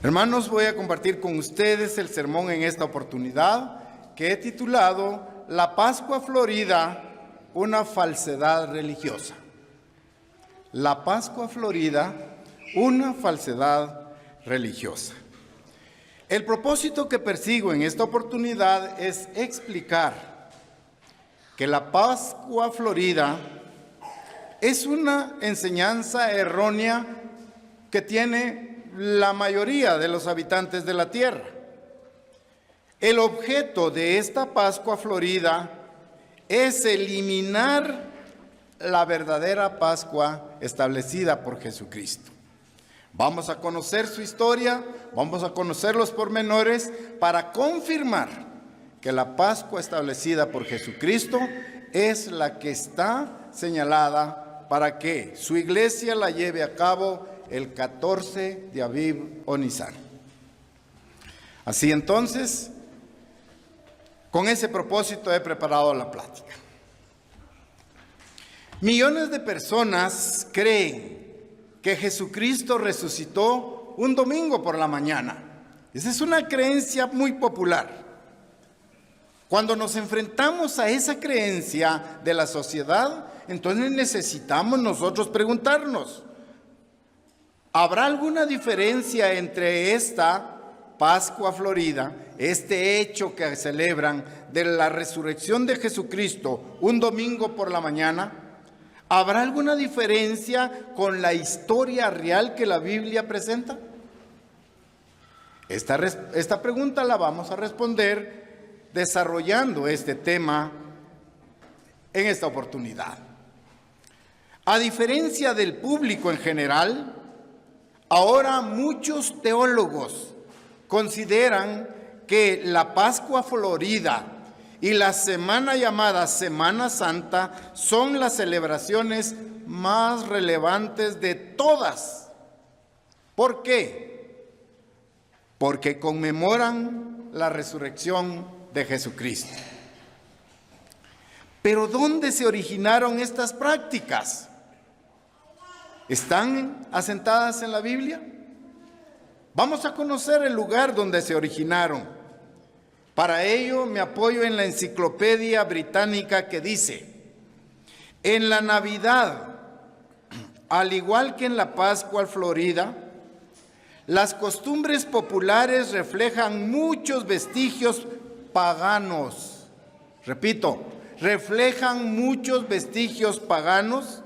Hermanos, voy a compartir con ustedes el sermón en esta oportunidad que he titulado La Pascua Florida, una falsedad religiosa. La Pascua Florida, una falsedad religiosa. El propósito que persigo en esta oportunidad es explicar que la Pascua Florida es una enseñanza errónea que tiene la mayoría de los habitantes de la tierra. El objeto de esta Pascua Florida es eliminar la verdadera Pascua establecida por Jesucristo. Vamos a conocer su historia, vamos a conocer los pormenores para confirmar que la Pascua establecida por Jesucristo es la que está señalada para que su iglesia la lleve a cabo el 14 de Aviv o Nisan. Así entonces, con ese propósito he preparado la plática. Millones de personas creen que Jesucristo resucitó un domingo por la mañana. Esa es una creencia muy popular. Cuando nos enfrentamos a esa creencia de la sociedad, entonces necesitamos nosotros preguntarnos, ¿habrá alguna diferencia entre esta Pascua Florida, este hecho que celebran de la resurrección de Jesucristo un domingo por la mañana? ¿Habrá alguna diferencia con la historia real que la Biblia presenta? Esta pregunta la vamos a responder desarrollando este tema en esta oportunidad. A diferencia del público en general, ahora muchos teólogos consideran que la Pascua Florida y la semana llamada Semana Santa son las celebraciones más relevantes de todas. ¿Por qué? Porque conmemoran la resurrección de Jesucristo. Pero ¿dónde se originaron estas prácticas? ¿Están asentadas en la Biblia? Vamos a conocer el lugar donde se originaron. Para ello me apoyo en la Enciclopedia Británica que dice: en la Navidad, al igual que en la Pascua Florida, las costumbres populares reflejan muchos vestigios paganos. Repito, reflejan muchos vestigios paganos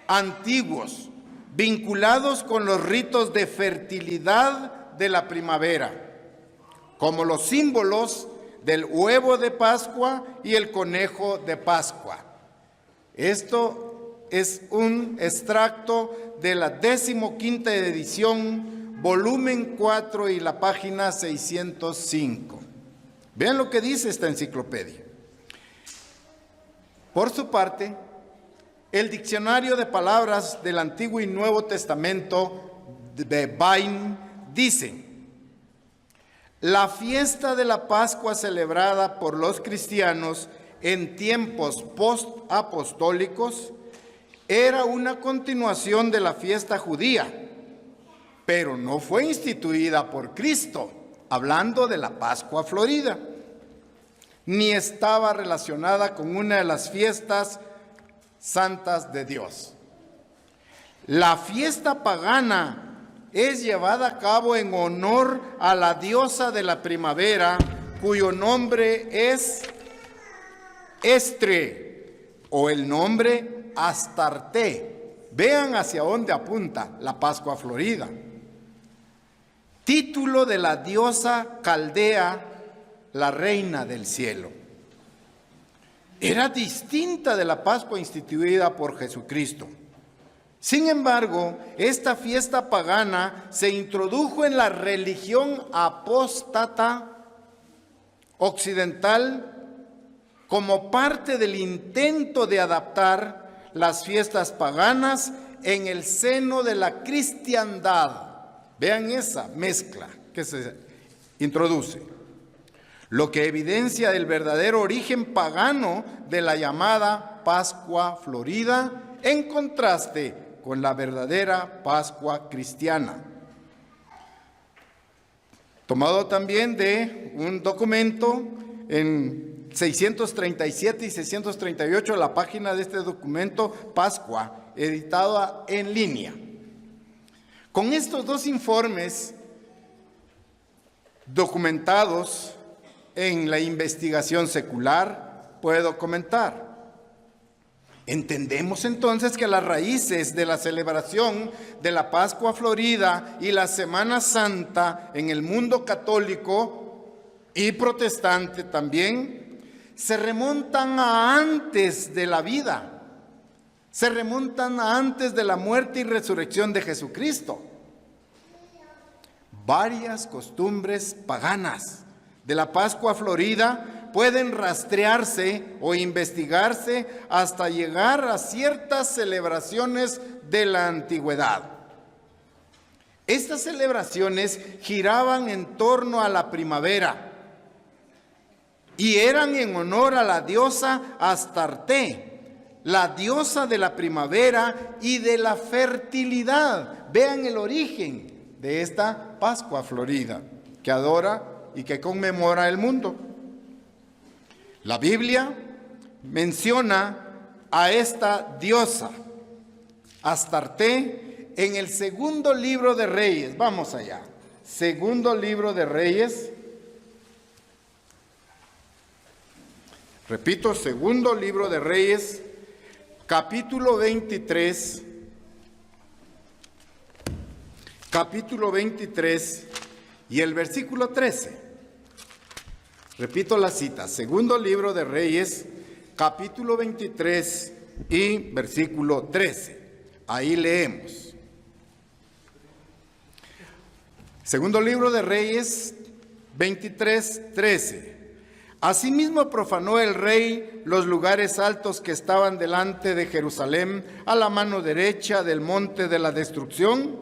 antiguos, vinculados con los ritos de fertilidad de la primavera, como los símbolos del huevo de Pascua y el conejo de Pascua. Esto es un extracto de la 15ª edición, volumen 4 y la página 605. Vean lo que dice esta enciclopedia. Por su parte, el Diccionario de Palabras del Antiguo y Nuevo Testamento de Bain dice: la fiesta de la Pascua celebrada por los cristianos en tiempos post-apostólicos era una continuación de la fiesta judía, pero no fue instituida por Cristo, hablando de la Pascua Florida, ni estaba relacionada con una de las fiestas santas de Dios. La fiesta pagana es llevada a cabo en honor a la diosa de la primavera, cuyo nombre es Estre, o el nombre Astarte. Vean hacia dónde apunta la Pascua Florida. Título de la diosa caldea, la reina del cielo. Era distinta de la Pascua instituida por Jesucristo. Sin embargo, esta fiesta pagana se introdujo en la religión apóstata occidental como parte del intento de adaptar las fiestas paganas en el seno de la cristiandad. Vean esa mezcla que se introduce, lo que evidencia el verdadero origen pagano de la llamada Pascua Florida, en contraste con la verdadera Pascua cristiana. tomado también de un documento en 637 y 638, la página de este documento, Pascua, editada en línea. Con estos dos informes documentados en la investigación secular, puedo comentar. Entendemos entonces que las raíces de la celebración de la Pascua Florida y la Semana Santa en el mundo católico y protestante también se remontan a antes de la vida, se remontan a antes de la muerte y resurrección de Jesucristo. Varias costumbres paganas de la Pascua Florida pueden rastrearse o investigarse hasta llegar a ciertas celebraciones de la antigüedad. Estas celebraciones giraban en torno a la primavera y eran en honor a la diosa Astarte, la diosa de la primavera y de la fertilidad. Vean el origen de esta Pascua Florida que adora y que conmemora el mundo. La Biblia menciona a esta diosa, Astarte, en el segundo libro de Reyes. Vamos allá. Segundo libro de Reyes. Repito, segundo libro de Reyes, capítulo 23. Capítulo 23 y el versículo 13. Repito la cita, segundo libro de Reyes, capítulo 23 y versículo 13. Ahí leemos. Segundo libro de Reyes, 23, 13. Asimismo profanó el rey los lugares altos que estaban delante de Jerusalén, a la mano derecha del monte de la destrucción,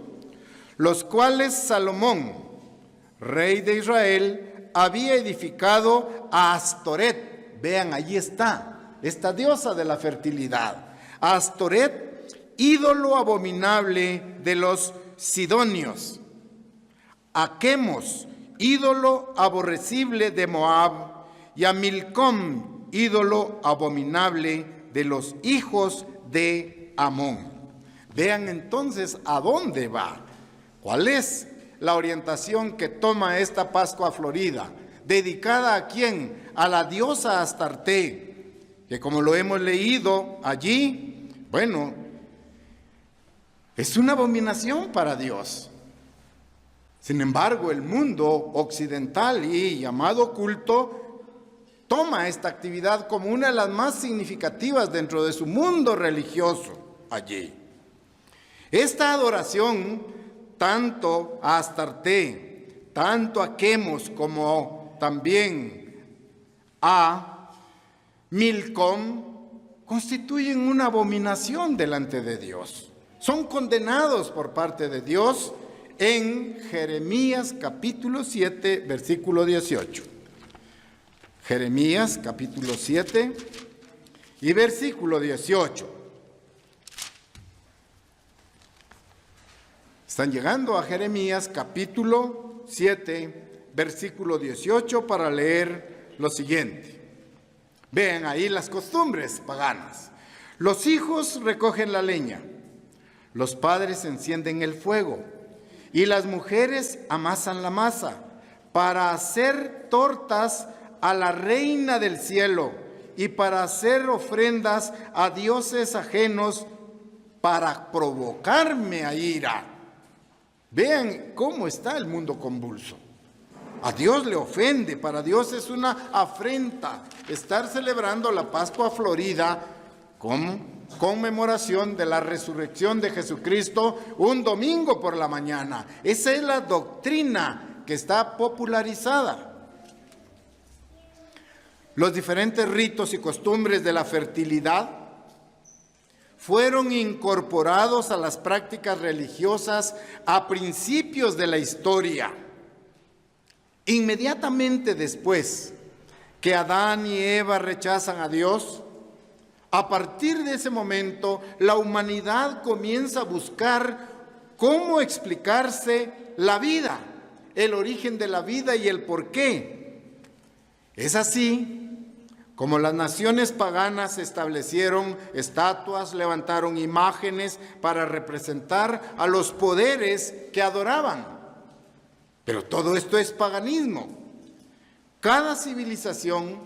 los cuales Salomón, rey de Israel, había edificado a Astoret. Vean, allí está, esta diosa de la fertilidad. A Astoret, ídolo abominable de los sidonios. A Quemos, ídolo aborrecible de Moab. Y a Milcom, ídolo abominable de los hijos de Amón. Vean entonces a dónde va. ¿Cuál es la orientación que toma esta Pascua Florida? ¿Dedicada a quién? A la diosa Astarte, que como lo hemos leído allí, bueno, es una abominación para Dios. Sin embargo, el mundo occidental y llamado culto toma esta actividad como una de las más significativas dentro de su mundo religioso allí. Esta adoración, tanto a Astarte, tanto a Quemos como también a Milcom, constituyen una abominación delante de Dios. Son condenados por parte de Dios en Jeremías capítulo 7, versículo 18. Jeremías capítulo 7 y versículo 18. Están llegando a Jeremías capítulo 7, versículo 18 para leer lo siguiente. Vean ahí las costumbres paganas. Los hijos recogen la leña, los padres encienden el fuego y las mujeres amasan la masa para hacer tortas a la reina del cielo y para hacer ofrendas a dioses ajenos para provocarme a ira. Vean cómo está el mundo convulso. A Dios le ofende, para Dios es una afrenta estar celebrando la Pascua Florida como conmemoración de la resurrección de Jesucristo un domingo por la mañana. Esa es la doctrina que está popularizada. Los diferentes ritos y costumbres de la fertilidad fueron incorporados a las prácticas religiosas a principios de la historia. Inmediatamente después que Adán y Eva rechazan a Dios, a partir de ese momento la humanidad comienza a buscar cómo explicarse la vida el origen de la vida y el porqué. Es así como las naciones paganas establecieron estatuas, levantaron imágenes para representar a los poderes que adoraban. Pero todo esto es paganismo. Cada civilización,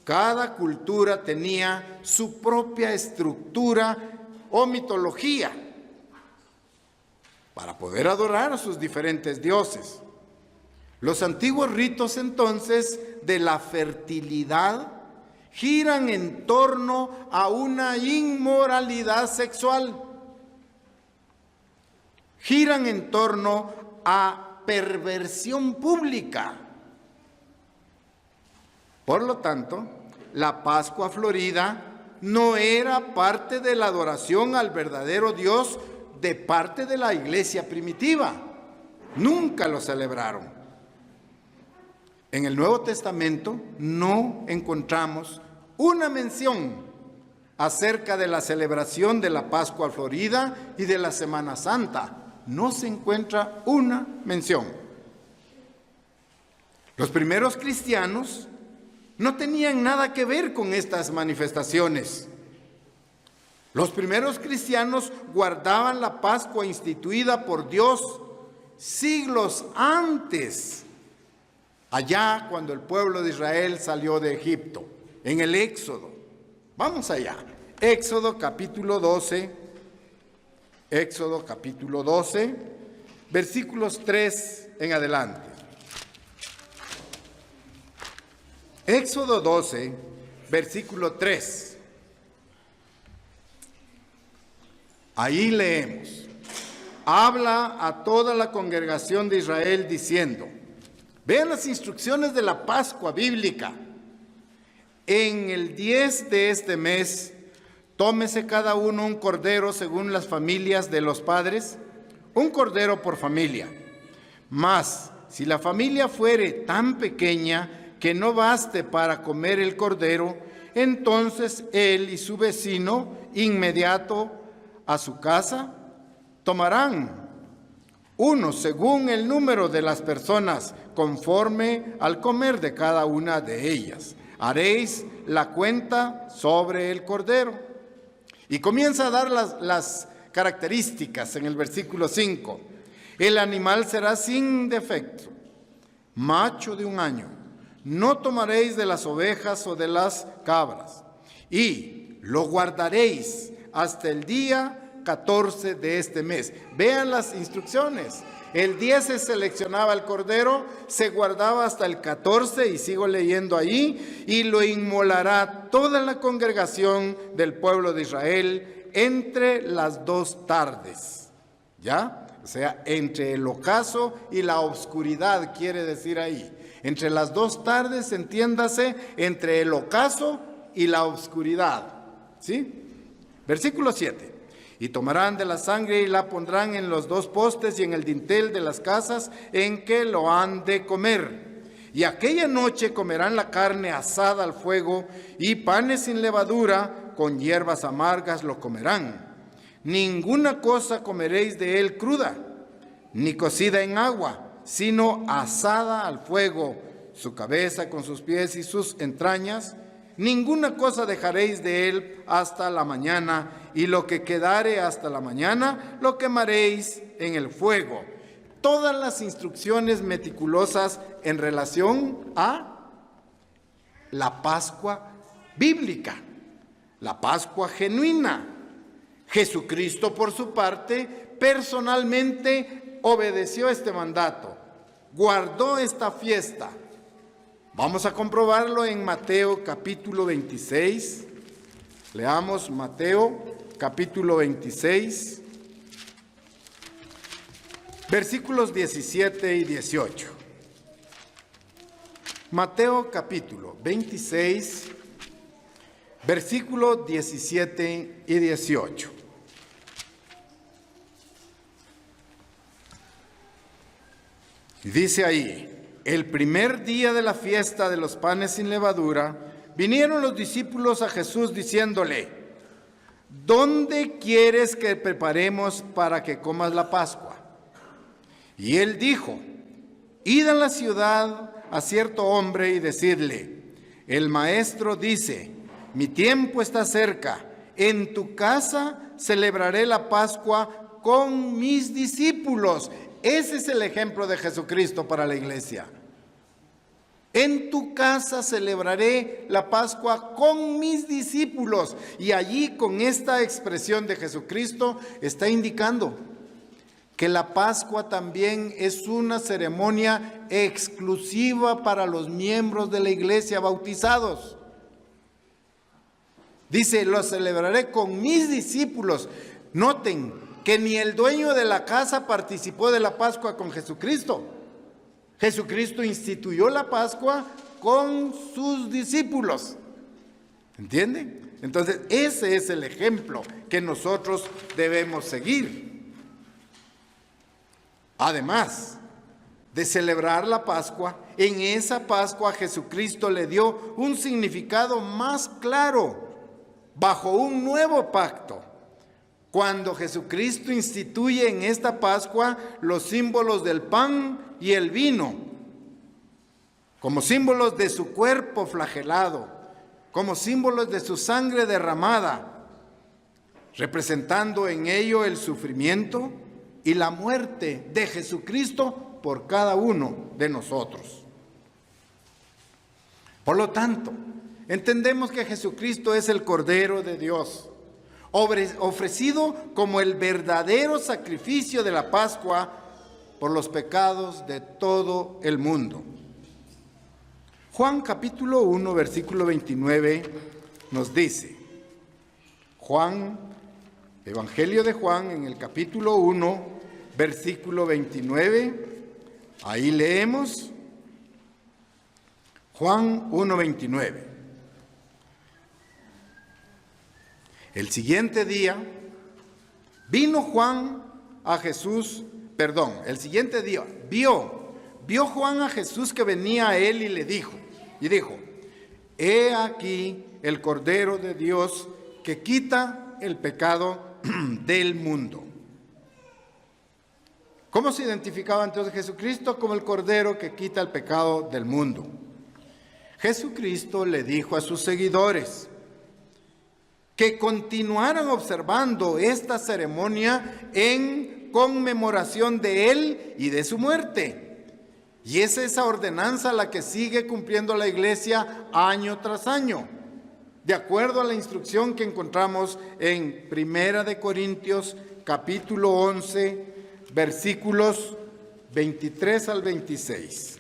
cada cultura tenía su propia estructura o mitología para poder adorar a sus diferentes dioses. Los antiguos ritos entonces de la fertilidad giran en torno a una inmoralidad sexual, giran en torno a perversión pública. Por lo tanto, la Pascua Florida no era parte de la adoración al verdadero Dios de parte de la iglesia primitiva. Nunca lo celebraron. En el Nuevo Testamento no encontramos una mención acerca de la celebración de la Pascua Florida y de la Semana Santa. No se encuentra una mención. Los primeros cristianos no tenían nada que ver con estas manifestaciones. Los primeros cristianos guardaban la Pascua instituida por Dios siglos antes, allá cuando el pueblo de Israel salió de Egipto, en el Éxodo. Vamos allá. Éxodo capítulo 12, versículos 3 en adelante. Éxodo 12, versículo 3. Ahí leemos: habla a toda la congregación de Israel diciendo, vean las instrucciones de la Pascua bíblica. En el 10 de este mes, tómese cada uno un cordero según las familias de los padres, un cordero por familia. Mas, si la familia fuere tan pequeña que no baste para comer el cordero, entonces él y su vecino inmediato a su casa tomarán uno según el número de las personas, conforme al comer de cada una de ellas. Haréis la cuenta sobre el cordero. Y comienza a dar las características en el versículo 5. El animal será sin defecto, macho de 1 año. No tomaréis de las ovejas o de las cabras, y lo guardaréis hasta el día 14 de este mes. Vean las instrucciones. El 10 se seleccionaba el cordero, se guardaba hasta el 14, y sigo leyendo ahí, y lo inmolará toda la congregación del pueblo de Israel entre las 2 tardes. ¿Ya? O sea, entre el ocaso y la oscuridad, quiere decir ahí. Entre las 2 tardes, entiéndase, entre el ocaso y la oscuridad. ¿Sí? Versículo 7. Y tomarán de la sangre y la pondrán en los 2 postes y en el dintel de las casas en que lo han de comer. Y aquella noche comerán la carne asada al fuego, y panes sin levadura, con hierbas amargas lo comerán. Ninguna cosa comeréis de él cruda, ni cocida en agua, sino asada al fuego, su cabeza con sus pies y sus entrañas. Ninguna cosa dejaréis de él hasta la mañana, y lo que quedare hasta la mañana lo quemaréis en el fuego. Todas las instrucciones meticulosas en relación a la Pascua bíblica, la Pascua genuina. Jesucristo, por su parte, personalmente obedeció este mandato, guardó esta fiesta. Vamos a comprobarlo en Mateo capítulo 26. Leamos Mateo capítulo 26, versículos 17 y 18. Mateo capítulo 26, versículos 17 y 18. Y dice ahí: el primer día de la fiesta de los panes sin levadura, vinieron los discípulos a Jesús diciéndole: ¿dónde quieres que preparemos para que comas la Pascua? Y él dijo: id a la ciudad a cierto hombre y decidle, el maestro dice, mi tiempo está cerca, en tu casa celebraré la Pascua con mis discípulos. Ese es el ejemplo de Jesucristo para la iglesia. En tu casa celebraré la Pascua con mis discípulos. Y allí, con esta expresión de Jesucristo, está indicando que la Pascua también es una ceremonia exclusiva para los miembros de la iglesia bautizados. Dice, lo celebraré con mis discípulos. Noten que ni el dueño de la casa participó de la Pascua con Jesucristo. Jesucristo instituyó la Pascua con sus discípulos. ¿Entiende? Entonces, ese es el ejemplo que nosotros debemos seguir. Además de celebrar la Pascua, en esa Pascua Jesucristo le dio un significado más claro bajo un nuevo pacto. Cuando Jesucristo instituye en esta Pascua los símbolos del pan y el vino, como símbolos de su cuerpo flagelado, como símbolos de su sangre derramada, representando en ello el sufrimiento y la muerte de Jesucristo por cada uno de nosotros. Por lo tanto, entendemos que Jesucristo es el Cordero de Dios, ofrecido como el verdadero sacrificio de la Pascua por los pecados de todo el mundo. Juan capítulo 1, versículo 29 nos dice, Evangelio de Juan, en el capítulo 1, versículo 29, ahí leemos, Juan 1, 29. El siguiente día, vio Juan a Jesús que venía a él y le dijo, he aquí el Cordero de Dios que quita el pecado del mundo. ¿Cómo se identificaba entonces Jesucristo? Como el Cordero que quita el pecado del mundo. Jesucristo le dijo a sus seguidores que continuaran observando esta ceremonia en conmemoración de Él y de su muerte. Y es esa ordenanza la que sigue cumpliendo la iglesia año tras año, de acuerdo a la instrucción que encontramos en 1 Corintios capítulo 11, versículos 23 al 26.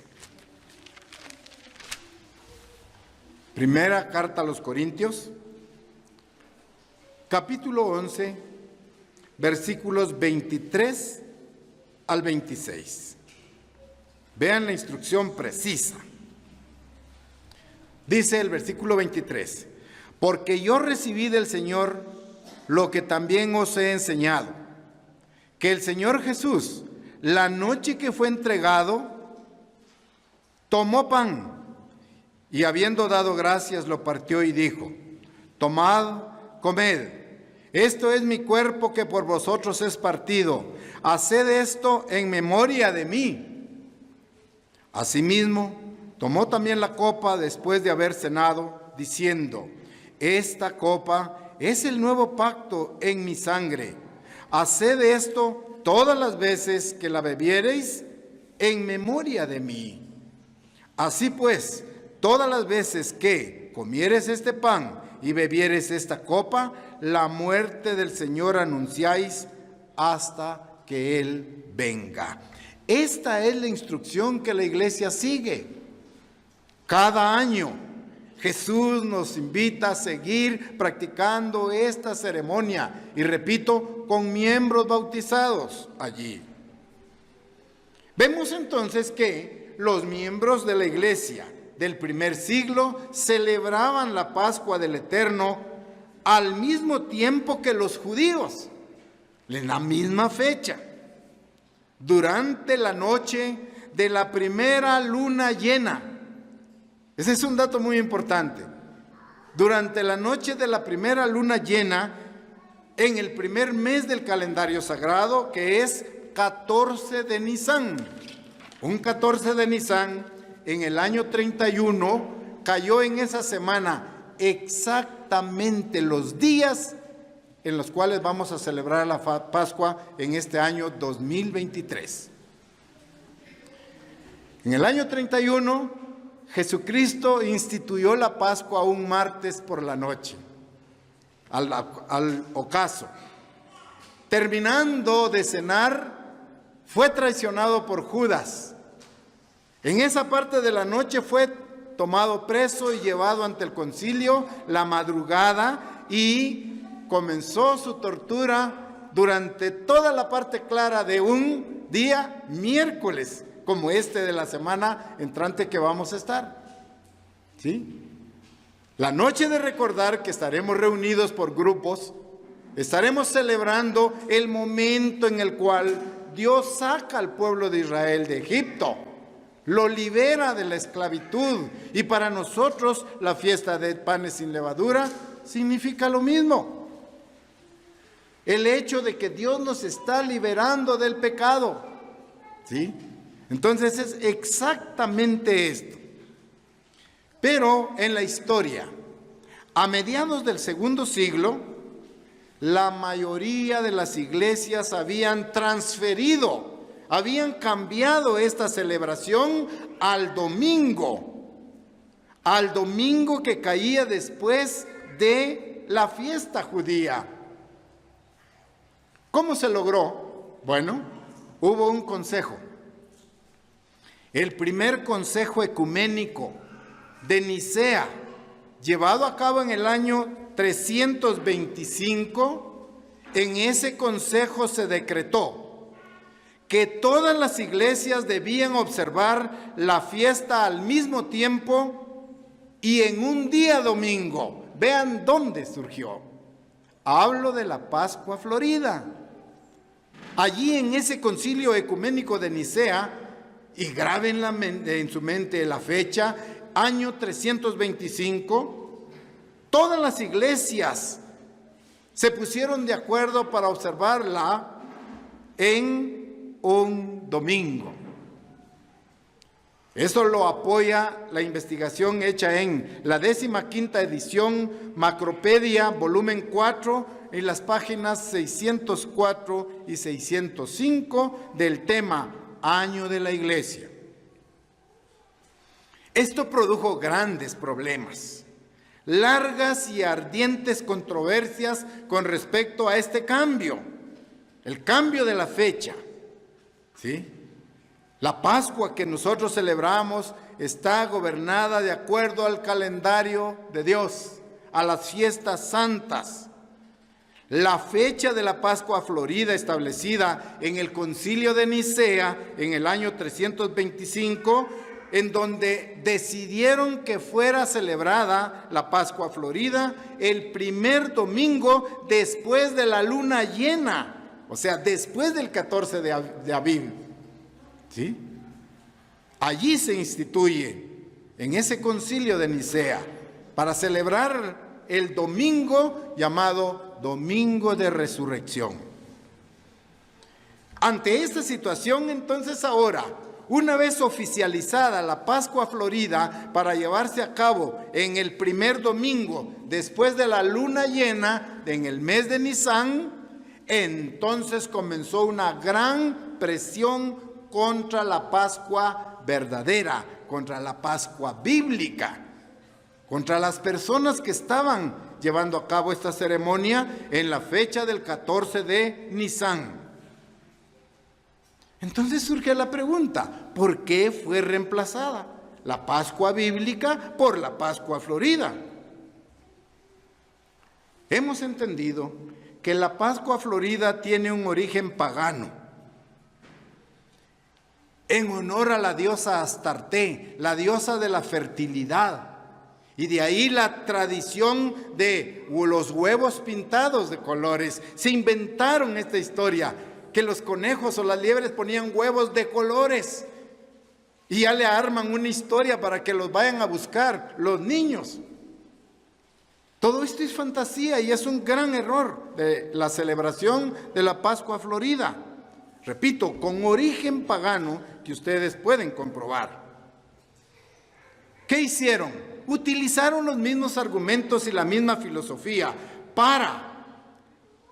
Primera carta a los Corintios, capítulo 11, versículos 23 al 26. Vean la instrucción precisa. Dice el versículo 23, porque yo recibí del Señor lo que también os he enseñado, que el Señor Jesús, la noche que fue entregado, tomó pan y habiendo dado gracias lo partió y dijo, tomad, comed, esto es mi cuerpo que por vosotros es partido, haced esto en memoria de mí. Asimismo, tomó también la copa después de haber cenado, diciendo, esta copa es el nuevo pacto en mi sangre. Haced esto todas las veces que la bebiereis en memoria de mí. Así pues, todas las veces que comieres este pan y bebieres esta copa, la muerte del Señor anunciáis hasta que Él venga. Esta es la instrucción que la iglesia sigue. Cada año Jesús nos invita a seguir practicando esta ceremonia y repito, con miembros bautizados allí. Vemos entonces que los miembros de la iglesia del primer siglo celebraban la Pascua del Eterno al mismo tiempo que los judíos, en la misma fecha, durante la noche de la primera luna llena. Ese es un dato muy importante. Durante la noche de la primera luna llena, en el primer mes del calendario sagrado, que es 14 de Nisán, un 14 de Nisan, en el año 31, cayó en esa semana exactamente los días en los cuales vamos a celebrar la Pascua en este año 2023. En el año 31, Jesucristo instituyó la Pascua un martes por la noche, al ocaso. Terminando de cenar, fue traicionado por Judas. En esa parte de la noche fue tomado preso y llevado ante el concilio la madrugada y comenzó su tortura durante toda la parte clara de un día miércoles, como este de la semana entrante que vamos a estar. ¿Sí? La noche de recordar que estaremos reunidos por grupos, estaremos celebrando el momento en el cual Dios saca al pueblo de Israel de Egipto, lo libera de la esclavitud, y para nosotros la fiesta de panes sin levadura significa lo mismo. El hecho de que Dios nos está liberando del pecado. ¿Sí? Entonces es exactamente esto. Pero en la historia, a mediados del segundo siglo, la mayoría de las iglesias habían transferido, habían cambiado esta celebración al domingo que caía después de la fiesta judía. ¿Cómo se logró? Bueno, hubo un consejo. El primer consejo ecuménico de Nicea, llevado a cabo en el año 325, en ese consejo se decretó que todas las iglesias debían observar la fiesta al mismo tiempo y en un día domingo. Vean dónde surgió. Hablo de la Pascua Florida. Allí en ese concilio ecuménico de Nicea, y graben en su mente la fecha, año 325, todas las iglesias se pusieron de acuerdo para observarla en un domingo. Eso lo apoya la investigación hecha en la 15ª edición Macropedia, volumen 4, en las páginas 604 y 605 del tema Año de la Iglesia. Esto produjo grandes problemas, largas y ardientes controversias con respecto a este cambio, el cambio de la fecha. ¿Sí? La Pascua que nosotros celebramos está gobernada de acuerdo al calendario de Dios, a las fiestas santas. La fecha de la Pascua Florida establecida en el Concilio de Nicea en el año 325, en donde decidieron que fuera celebrada la Pascua Florida el primer domingo después de la luna llena, o sea, después del 14 de Aviv. ¿Sí? Allí se instituye, en ese concilio de Nicea, para celebrar el domingo llamado Domingo de Resurrección. Ante esta situación, entonces ahora, una vez oficializada la Pascua Florida para llevarse a cabo en el primer domingo después de la luna llena en el mes de Nisan, entonces comenzó una gran presión contra la Pascua verdadera, contra la Pascua bíblica, contra las personas que estaban llevando a cabo esta ceremonia en la fecha del 14 de Nisan. Entonces surge la pregunta, ¿por qué fue reemplazada la Pascua bíblica por la Pascua Florida? Hemos entendido que la Pascua Florida tiene un origen pagano, en honor a la diosa Astarte, la diosa de la fertilidad. Y de ahí la tradición de los huevos pintados de colores. Se inventaron esta historia, que los conejos o las liebres ponían huevos de colores. Y ya le arman una historia para que los vayan a buscar los niños. Todo esto es fantasía y es un gran error de la celebración de la Pascua Florida. Repito, con origen pagano que ustedes pueden comprobar. ¿Qué hicieron? Utilizaron los mismos argumentos y la misma filosofía para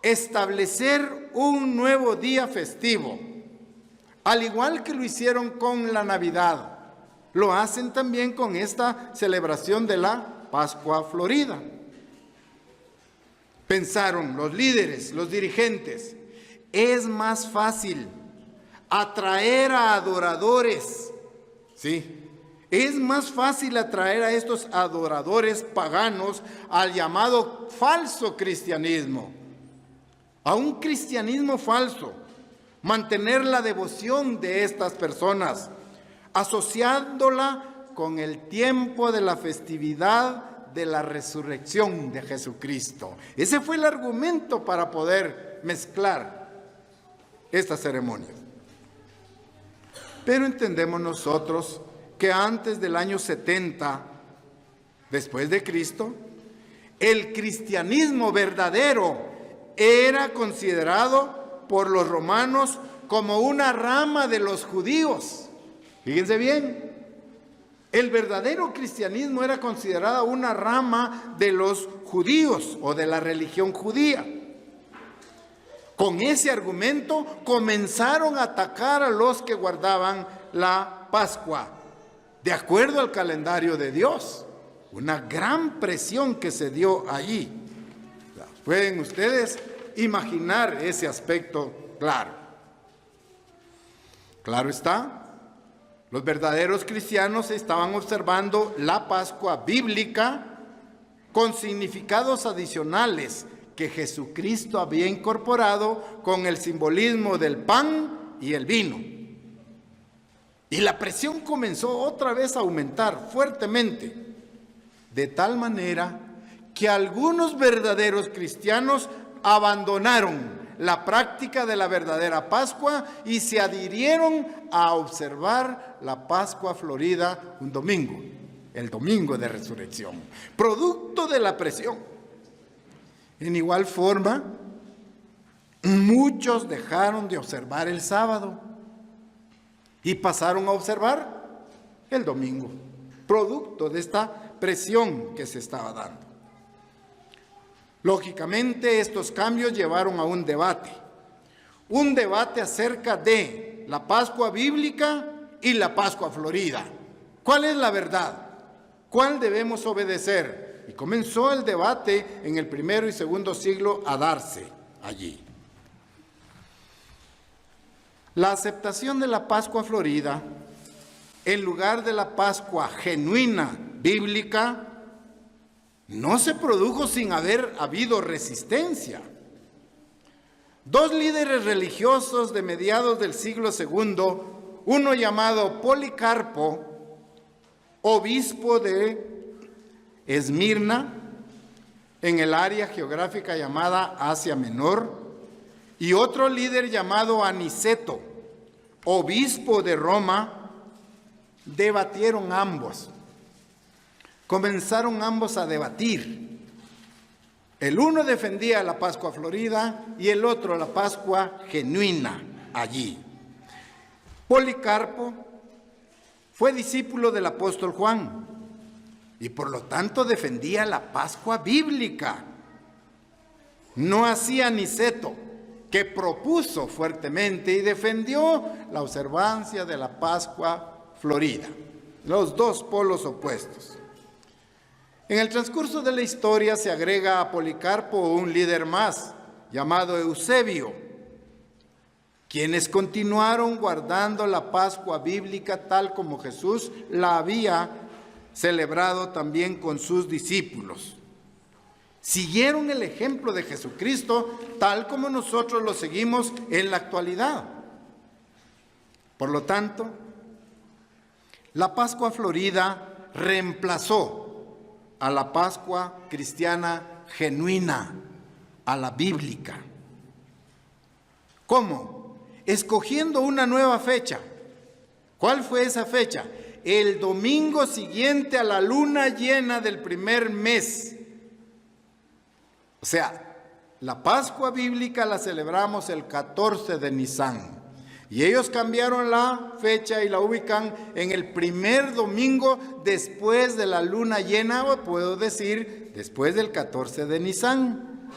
establecer un nuevo día festivo, al igual que lo hicieron con la Navidad. Lo hacen también con esta celebración de la Pascua Florida. Pensaron los líderes, los dirigentes, es más fácil atraer a adoradores, ¿sí? Es más fácil atraer a estos adoradores paganos al llamado falso cristianismo, a un cristianismo falso, mantener la devoción de estas personas, asociándola con el tiempo de la festividad de la resurrección de Jesucristo. Ese fue el argumento para poder mezclar estas ceremonias. Pero entendemos nosotros que antes del año 70, después de Cristo, el cristianismo verdadero era considerado por los romanos como una rama de los judíos. Fíjense bien, el verdadero cristianismo era considerado una rama de los judíos o de la religión judía. Con ese argumento comenzaron a atacar a los que guardaban la Pascua, de acuerdo al calendario de Dios. Una gran presión que se dio allí. Pueden ustedes imaginar ese aspecto claro. Claro está, los verdaderos cristianos estaban observando la Pascua bíblica con significados adicionales que Jesucristo había incorporado con el simbolismo del pan y el vino. Y la presión comenzó otra vez a aumentar fuertemente, de tal manera que algunos verdaderos cristianos abandonaron la práctica de la verdadera Pascua y se adhirieron a observar la Pascua Florida un domingo, el domingo de resurrección, producto de la presión. En igual forma, muchos dejaron de observar el sábado y pasaron a observar el domingo, producto de esta presión que se estaba dando. Lógicamente, estos cambios llevaron a un debate acerca de la Pascua bíblica y la Pascua Florida. ¿Cuál es la verdad? ¿Cuál debemos obedecer? Y comenzó el debate en el primero y segundo siglo a darse allí. La aceptación de la Pascua Florida en lugar de la Pascua genuina bíblica no se produjo sin haber habido resistencia. Dos líderes religiosos de mediados del siglo II, uno llamado Policarpo, obispo de Esmirna, en el área geográfica llamada Asia Menor, y otro líder llamado Aniceto, obispo de Roma, debatieron ambos. Comenzaron ambos a debatir. El uno defendía la Pascua Florida y el otro la Pascua genuina allí. Policarpo fue discípulo del apóstol Juan y por lo tanto defendía la Pascua bíblica. No hacía Aniceto, que propuso fuertemente y defendió la observancia de la Pascua Florida. Los dos polos opuestos. En el transcurso de la historia se agrega a Policarpo un líder más, llamado Eusebio, quienes continuaron guardando la Pascua bíblica tal como Jesús la había celebrado también con sus discípulos. Siguieron el ejemplo de Jesucristo tal como nosotros lo seguimos en la actualidad. Por lo tanto, la Pascua Florida reemplazó a la Pascua cristiana genuina, a la bíblica. ¿Cómo? Escogiendo una nueva fecha. ¿Cuál fue esa fecha? El domingo siguiente a la luna llena del primer mes. O sea, la Pascua bíblica la celebramos el 14 de Nisan. Y ellos cambiaron la fecha y la ubican en el primer domingo después de la luna llena, o puedo decir, después del 14 de Nisan.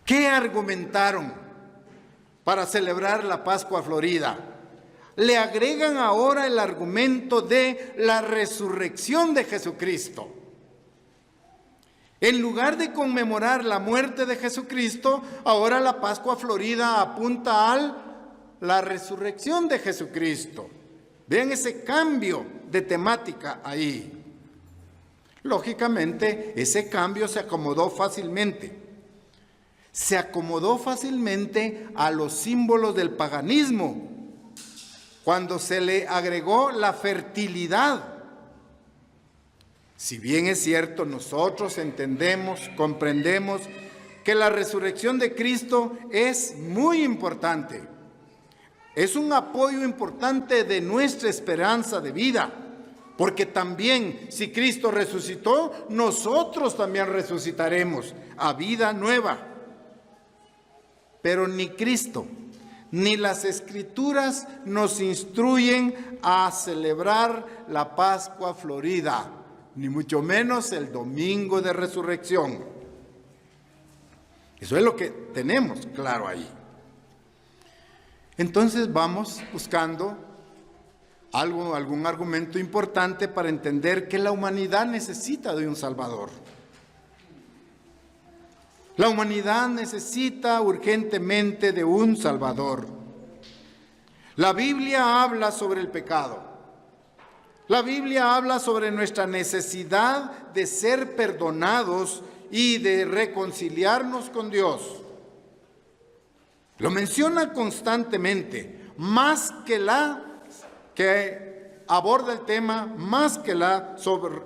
¿Qué argumentaron para celebrar la Pascua Florida? Le agregan ahora el argumento de la resurrección de Jesucristo. En lugar de conmemorar la muerte de Jesucristo, ahora la Pascua Florida apunta a la resurrección de Jesucristo. Vean ese cambio de temática ahí. Lógicamente, ese cambio se acomodó fácilmente. Se acomodó fácilmente a los símbolos del paganismo, cuando se le agregó la fertilidad. Si bien es cierto, nosotros entendemos, comprendemos que la resurrección de Cristo es muy importante. Es un apoyo importante de nuestra esperanza de vida, porque también si Cristo resucitó, nosotros también resucitaremos a vida nueva. Pero ni Cristo ni las Escrituras nos instruyen a celebrar la Pascua Florida, ni mucho menos el domingo de resurrección. Eso es lo que tenemos claro ahí. Entonces vamos buscando algún argumento importante para entender que la humanidad necesita de un Salvador. La humanidad necesita urgentemente de un Salvador. La Biblia habla sobre el pecado. La Biblia habla sobre nuestra necesidad de ser perdonados y de reconciliarnos con Dios. Lo menciona constantemente, más que aborda el tema, más que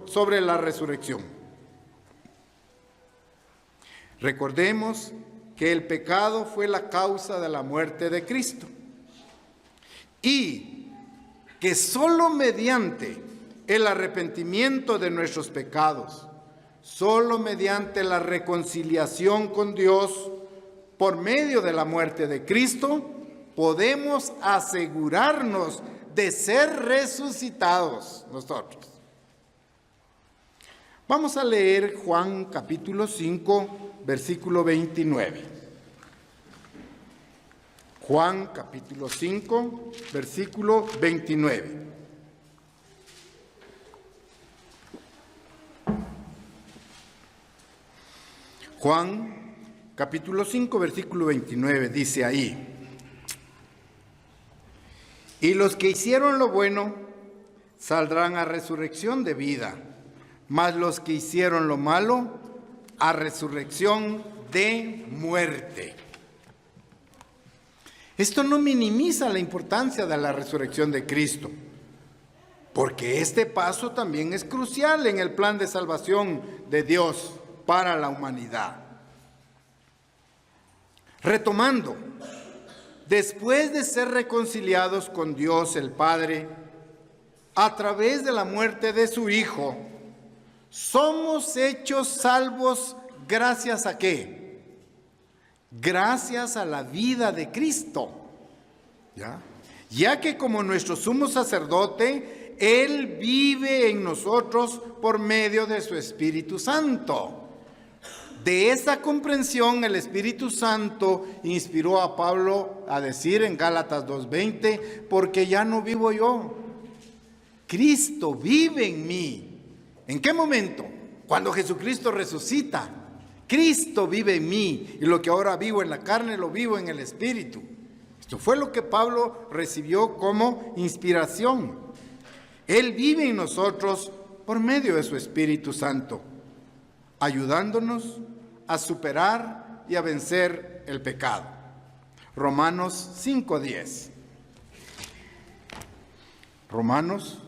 sobre la resurrección. Recordemos que el pecado fue la causa de la muerte de Cristo y que solo mediante el arrepentimiento de nuestros pecados, solo mediante la reconciliación con Dios por medio de la muerte de Cristo, podemos asegurarnos de ser resucitados nosotros. Vamos a leer Juan capítulo 5, versículo 29. Juan capítulo 5, versículo 29. Juan capítulo 5, versículo 29 dice ahí: y los que hicieron lo bueno saldrán a resurrección de vida, mas los que hicieron lo malo a resurrección de muerte. Esto no minimiza la importancia de la resurrección de Cristo, porque este paso también es crucial en el plan de salvación de Dios para la humanidad. Retomando, después de ser reconciliados con Dios el Padre, a través de la muerte de su Hijo, somos hechos salvos gracias a ¿qué? Gracias a la vida de Cristo, ya que como nuestro sumo sacerdote, Él vive en nosotros por medio de su Espíritu Santo. De esa comprensión, el Espíritu Santo inspiró a Pablo a decir en Gálatas 2:20, porque ya no vivo yo, Cristo vive en mí. ¿En qué momento? Cuando Jesucristo resucita. Cristo vive en mí, y lo que ahora vivo en la carne lo vivo en el Espíritu. Esto fue lo que Pablo recibió como inspiración. Él vive en nosotros por medio de su Espíritu Santo, ayudándonos a superar y a vencer el pecado. Romanos 5:10. Romanos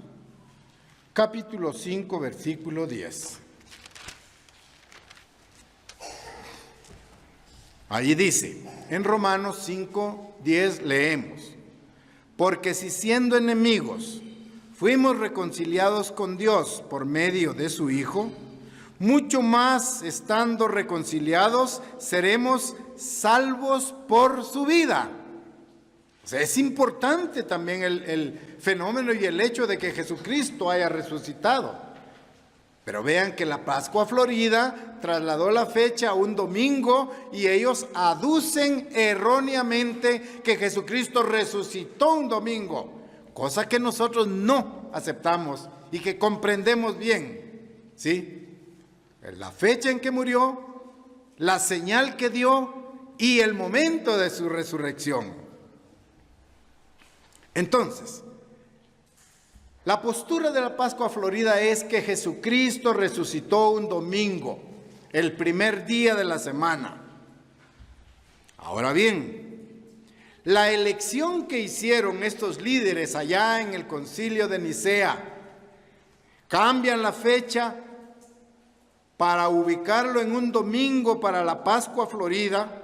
capítulo 5, versículo 10. Ahí dice, en Romanos 5:10 leemos: porque si siendo enemigos fuimos reconciliados con Dios por medio de su Hijo, mucho más estando reconciliados seremos salvos por su vida. O sea, es importante también el fenómeno y el hecho de que Jesucristo haya resucitado. Pero vean que la Pascua Florida trasladó la fecha a un domingo y ellos aducen erróneamente que Jesucristo resucitó un domingo, cosa que nosotros no aceptamos y que comprendemos bien, ¿sí? La fecha en que murió, la señal que dio y el momento de su resurrección. Entonces, la postura de la Pascua Florida es que Jesucristo resucitó un domingo, el primer día de la semana. Ahora bien, la elección que hicieron estos líderes allá en el Concilio de Nicea, cambian la fecha para ubicarlo en un domingo para la Pascua Florida.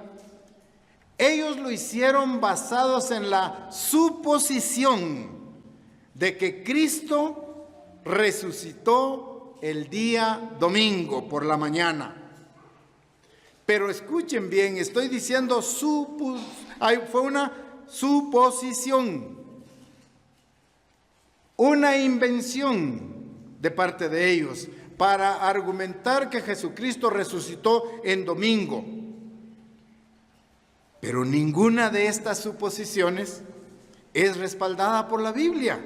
Ellos lo hicieron basados en la suposición de que Cristo resucitó el día domingo por la mañana. Pero escuchen bien, estoy diciendo fue una suposición, una invención de parte de ellos para argumentar que Jesucristo resucitó en domingo. Pero ninguna de estas suposiciones es respaldada por la Biblia.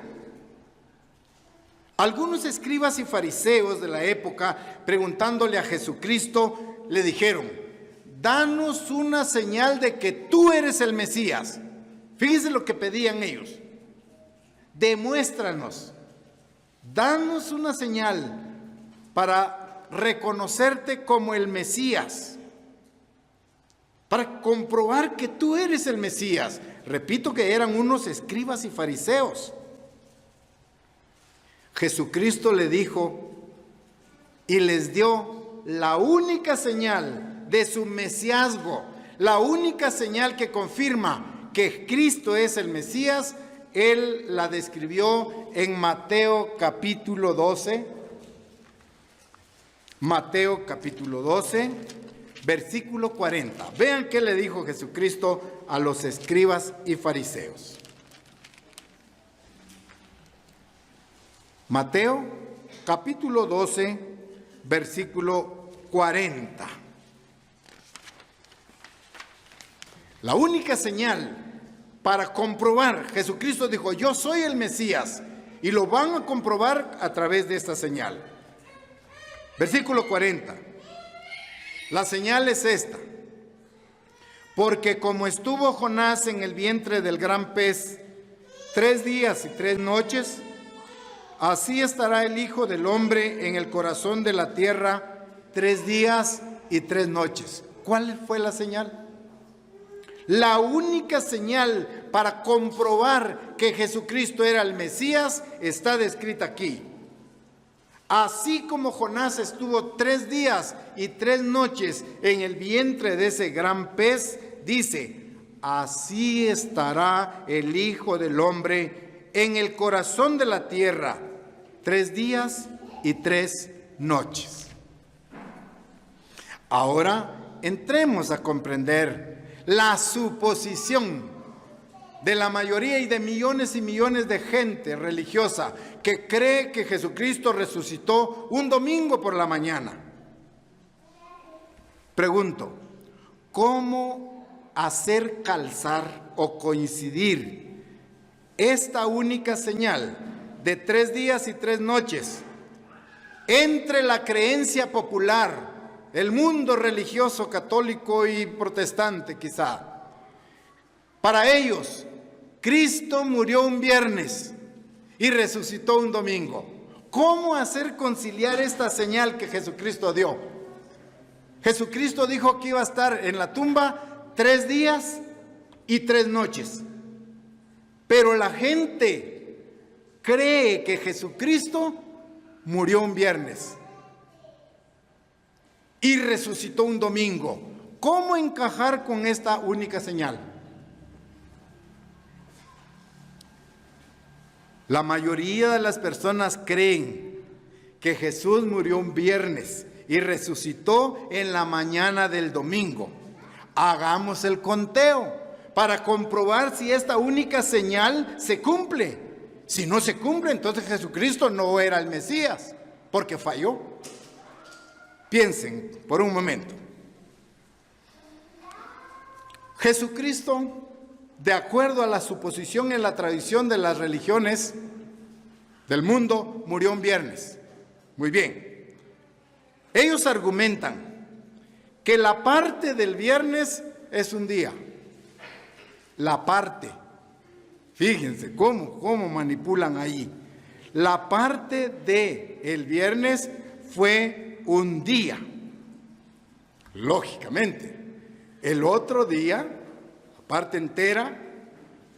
Algunos escribas y fariseos de la época, preguntándole a Jesucristo, le dijeron: danos una señal de que tú eres el Mesías. Fíjense lo que pedían ellos: demuéstranos, danos una señal para reconocerte como el Mesías, para comprobar que tú eres el Mesías. Repito que eran unos escribas y fariseos. Jesucristo le dijo y les dio la única señal de su mesiasgo, la única señal que confirma que Cristo es el Mesías. Él la describió en Mateo capítulo 12. Mateo capítulo 12, versículo 40. Vean qué le dijo Jesucristo a los escribas y fariseos. Mateo capítulo 12, versículo 40. La única señal para comprobar, Jesucristo dijo: yo soy el Mesías, y lo van a comprobar a través de esta señal. Versículo 40. La señal es esta: porque como estuvo Jonás en el vientre del gran pez 3 días y 3 noches, así estará el Hijo del Hombre en el corazón de la tierra 3 días y 3 noches. ¿Cuál fue la señal? La única señal para comprobar que Jesucristo era el Mesías está descrita aquí. Así como Jonás estuvo 3 días y 3 noches en el vientre de ese gran pez, dice: así estará el Hijo del Hombre en el corazón de la tierra 3 días y 3 noches. Ahora entremos a comprender la suposición de la mayoría y de millones de gente religiosa que cree que Jesucristo resucitó un domingo por la mañana. Pregunto: ¿cómo hacer calzar o coincidir esta única señal de 3 días y 3 noches entre la creencia popular, el mundo religioso católico y protestante quizá? Para ellos, Cristo murió un viernes y resucitó un domingo. ¿Cómo hacer conciliar esta señal que Jesucristo dio? Jesucristo dijo que iba a estar en la tumba 3 días y 3 noches. Pero la gente cree que Jesucristo murió un viernes y resucitó un domingo. ¿Cómo encajar con esta única señal? La mayoría de las personas creen que Jesús murió un viernes y resucitó en la mañana del domingo. Hagamos el conteo. para comprobar si esta única señal se cumple. Si no se cumple, entonces Jesucristo no era el Mesías, porque falló. Piensen por un momento. Jesucristo, de acuerdo a la suposición en la tradición de las religiones del mundo, murió un viernes. Muy bien. Ellos argumentan que la parte del viernes es un día. La parte. Fíjense cómo manipulan ahí. La parte del viernes fue un día. Lógicamente. El otro día, la parte entera,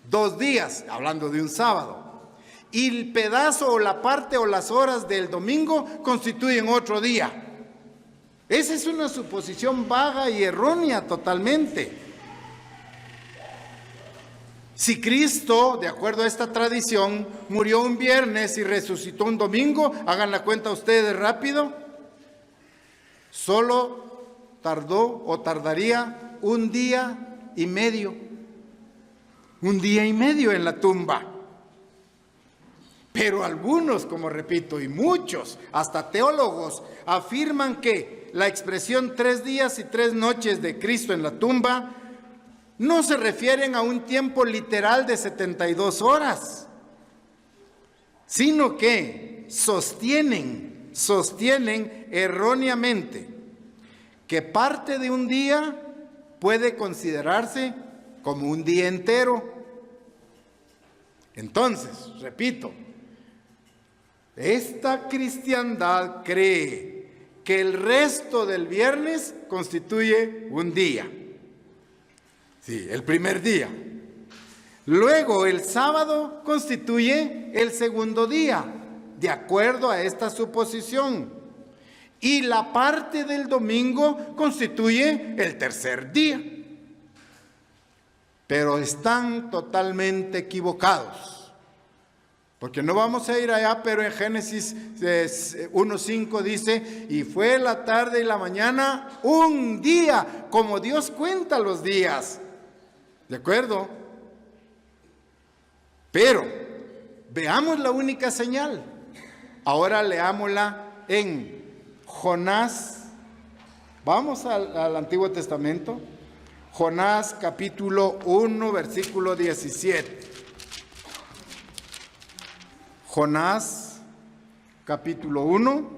2 días, hablando de un sábado. Y el pedazo o la parte o las horas del domingo constituyen otro día. Esa es una suposición vaga y errónea totalmente. Si Cristo, de acuerdo a esta tradición, murió un viernes y resucitó un domingo, hagan la cuenta ustedes rápido, solo tardó o tardaría 1 día y medio. 1 día y medio en la tumba. Pero algunos, como repito, y muchos, hasta teólogos, afirman que la expresión 3 días y 3 noches de Cristo en la tumba no se refieren a un tiempo literal de 72 horas, sino que sostienen erróneamente que parte de un día puede considerarse como un día entero. Entonces, repito, esta cristiandad cree que el resto del viernes constituye un día. Sí, el primer día. Luego el sábado constituye el segundo día, de acuerdo a esta suposición. Y la parte del domingo constituye el tercer día. Pero están totalmente equivocados. Porque no vamos a ir allá, pero en Génesis 1:5 dice, y fue la tarde y la mañana un día, como Dios cuenta los días. ¿De acuerdo? Pero veamos la única señal. Ahora leámosla en Jonás. Vamos al Antiguo Testamento. Jonás capítulo 1, versículo 17. Jonás capítulo 1,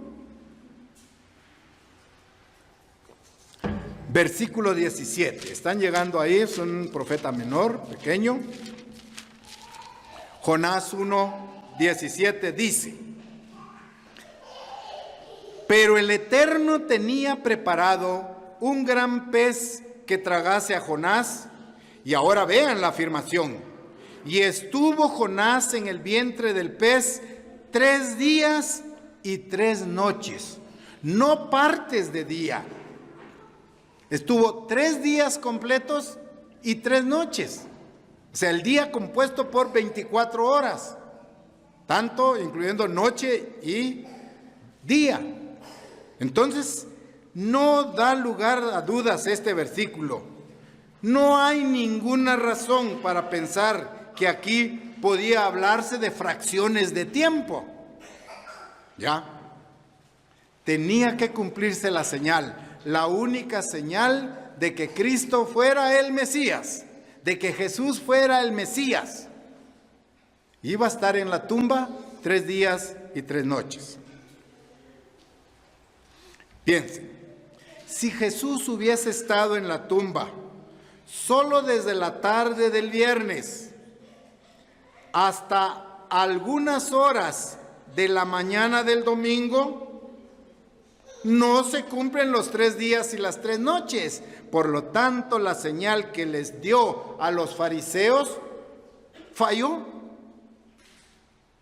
versículo 17. Están llegando ahí, es un profeta menor, pequeño. Jonás 1, 17 dice: pero el Eterno tenía preparado un gran pez que tragase a Jonás. Y ahora vean la afirmación. Y estuvo Jonás en el vientre del pez 3 días y 3 noches. No partes de día. Estuvo 3 días completos y 3 noches. O sea, el día compuesto por 24 horas. Tanto incluyendo noche y día. Entonces, no da lugar a dudas este versículo. No hay ninguna razón para pensar que aquí podía hablarse de fracciones de tiempo. ¿Ya? Tenía que cumplirse la señal, la única señal de que Cristo fuera el Mesías, de que Jesús fuera el Mesías. Iba a estar en la tumba 3 días y 3 noches. Piensen, si Jesús hubiese estado en la tumba solo desde la tarde del viernes hasta algunas horas de la mañana del domingo, no se cumplen los 3 días y las 3 noches. Por lo tanto, la señal que les dio a los fariseos falló.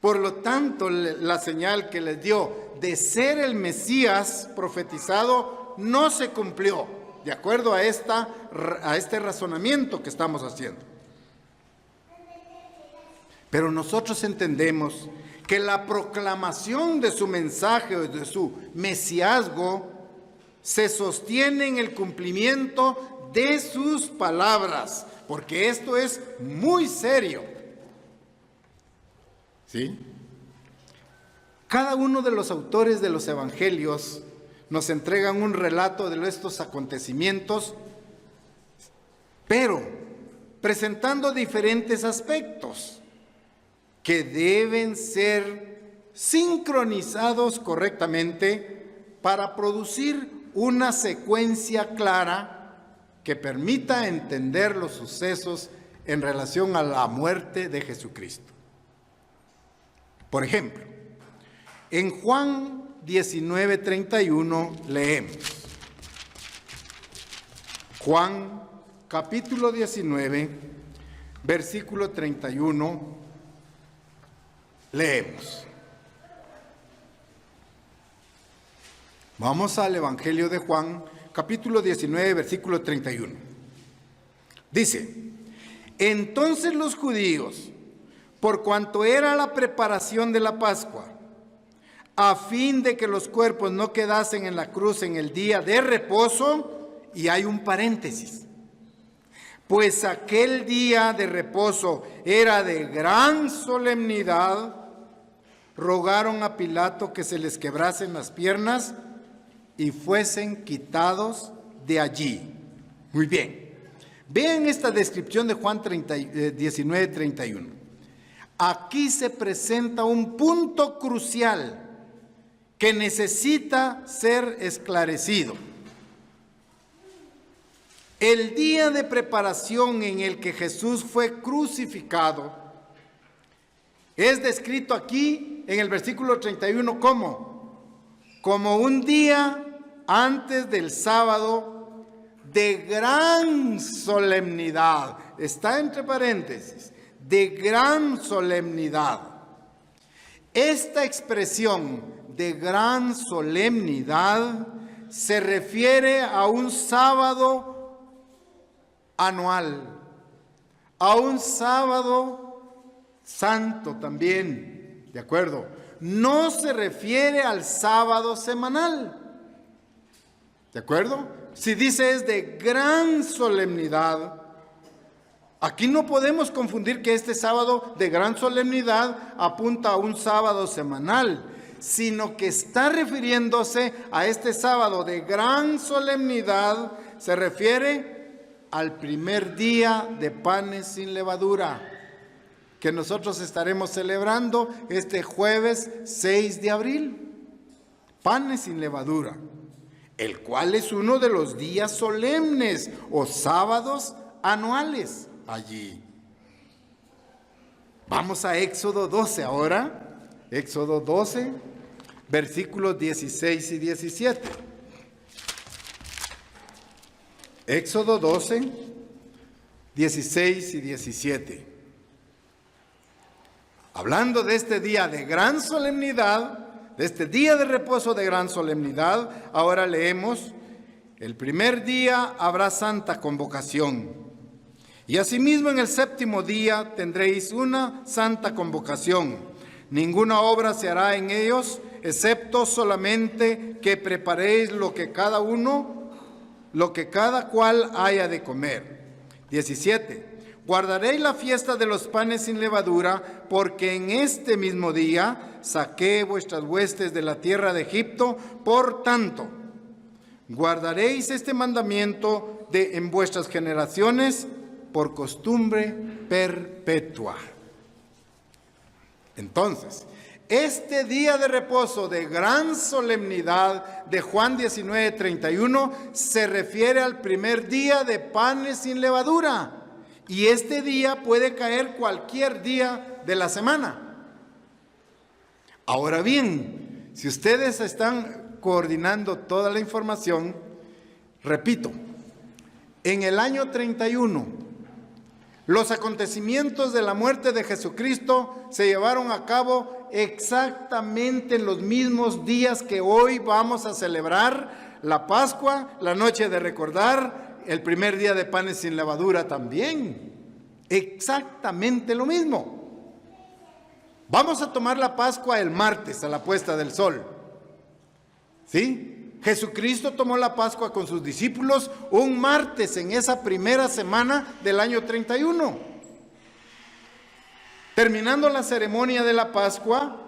Por lo tanto, la señal que les dio de ser el Mesías profetizado no se cumplió, de acuerdo a este razonamiento que estamos haciendo. Pero nosotros entendemos que la proclamación de su mensaje o de su mesiazgo se sostiene en el cumplimiento de sus palabras, porque esto es muy serio. ¿Sí? Cada uno de los autores de los evangelios nos entregan un relato de estos acontecimientos, pero presentando diferentes aspectos que deben ser sincronizados correctamente para producir una secuencia clara que permita entender los sucesos en relación a la muerte de Jesucristo. Por ejemplo, en Juan 19:31 leemos. Juan capítulo 19, versículo 31, leemos. Vamos al Evangelio de Juan, capítulo 19, versículo 31. Dice: entonces los judíos, por cuanto era la preparación de la Pascua, a fin de que los cuerpos no quedasen en la cruz en el día de reposo, y hay un paréntesis, pues aquel día de reposo era de gran solemnidad, rogaron a Pilato que se les quebrasen las piernas y fuesen quitados de allí. Muy bien. Vean esta descripción de Juan 19:31. Aquí se presenta un punto crucial que necesita ser esclarecido. El día de preparación en el que Jesús fue crucificado es descrito aquí en el versículo 31 como un día antes del sábado de gran solemnidad. Está entre paréntesis, de gran solemnidad. Esta expresión de gran solemnidad se refiere a un sábado anual, a un sábado santo también, ¿de acuerdo? No se refiere al sábado semanal, ¿de acuerdo? Si dice es de gran solemnidad, aquí no podemos confundir que este sábado de gran solemnidad apunta a un sábado semanal, sino que está refiriéndose a este sábado de gran solemnidad, se refiere al primer día de panes sin levadura, que nosotros estaremos celebrando este jueves 6 de abril, panes sin levadura, el cual es uno de los días solemnes o sábados anuales allí. Vamos a Éxodo 12 ahora, Éxodo 12, versículos 16 y 17. Éxodo 12, 16 y 17. Hablando de este día de gran solemnidad, de este día de reposo de gran solemnidad, ahora leemos: el primer día habrá santa convocación, y asimismo en el séptimo día tendréis una santa convocación. Ninguna obra se hará en ellos, excepto solamente que preparéis lo que cada cual haya de comer. 17. Guardaréis la fiesta de los panes sin levadura, porque en este mismo día saqué vuestras huestes de la tierra de Egipto. Por tanto, guardaréis este mandamiento en vuestras generaciones por costumbre perpetua. Entonces, este día de reposo de gran solemnidad de Juan 19:31 se refiere al primer día de panes sin levadura. Y este día puede caer cualquier día de la semana. Ahora bien, si ustedes están coordinando toda la información, repito, en el año 31, los acontecimientos de la muerte de Jesucristo se llevaron a cabo exactamente en los mismos días que hoy vamos a celebrar la Pascua, la noche de recordar, el primer día de panes sin levadura también. Exactamente lo mismo. Vamos a tomar la Pascua el martes a la puesta del sol. ¿Sí? Jesucristo tomó la Pascua con sus discípulos un martes en esa primera semana del año 31. Terminando la ceremonia de la Pascua,